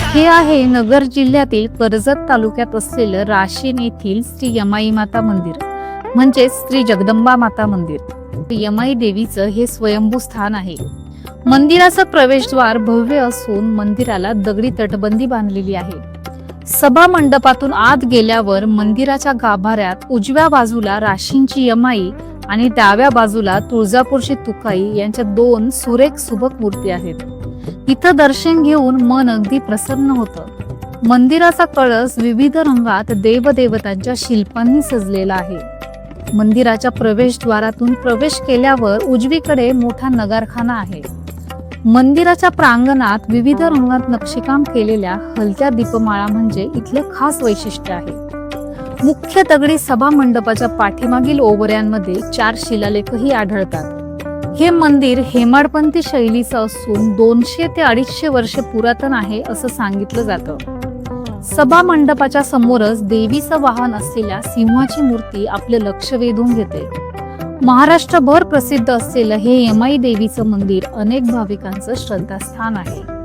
हे आहे नगर जिल्ह्यातील कर्जत तालुक्यात असलेलं राशीन येथील श्री यमाई माता मंदिर म्हणजे श्री जगदंबा माता मंदिर। यमाई देवीचं हे स्वयंभू स्थान आहे। मंदिराचं प्रवेशद्वार भव्य असून मंदिराला दगडी तटबंदी बांधलेली आहे। सभा मंडपातून आत गेल्यावर मंदिराच्या गाभाऱ्यात उजव्या बाजूला राशींची यमाई आणि डाव्या बाजूला तुळजापूरची तुकाई यांच्या दोन सुरेख सुबक मूर्ती आहेत। इथं दर्शन घेऊन मन अगदी प्रसन्न होतं। मंदिराचा कळस विविध रंगात देवदेवतांच्या शिल्पांनी सजलेला आहे। मंदिराच्या प्रवेशद्वारातून प्रवेश केल्यावर उजवीकडे मोठा नगारखाना आहे। मंदिराच्या प्रांगणात विविध रंगात नक्षीकाम केलेल्या हलक्या दीपमाळा म्हणजे इथले खास वैशिष्ट्य आहे। मुख्य दगडी सभा मंडपाच्या पाठीमागील ओवऱ्यांमध्ये 4 शिलालेखही आढळतात। हे मंदिर हेमाडपंथी शैलीचं असून 200 ते 250 वर्षे पुरातन आहे असं सांगितलं जातं। सभा मंडपाच्या समोरच देवीचं वाहन असलेल्या सिंहाची मूर्ती आपले लक्ष वेधून घेते। महाराष्ट्रभर प्रसिद्ध असलेलं हे यमाई देवीचं मंदिर अनेक भाविकांचं श्रद्धास्थान आहे।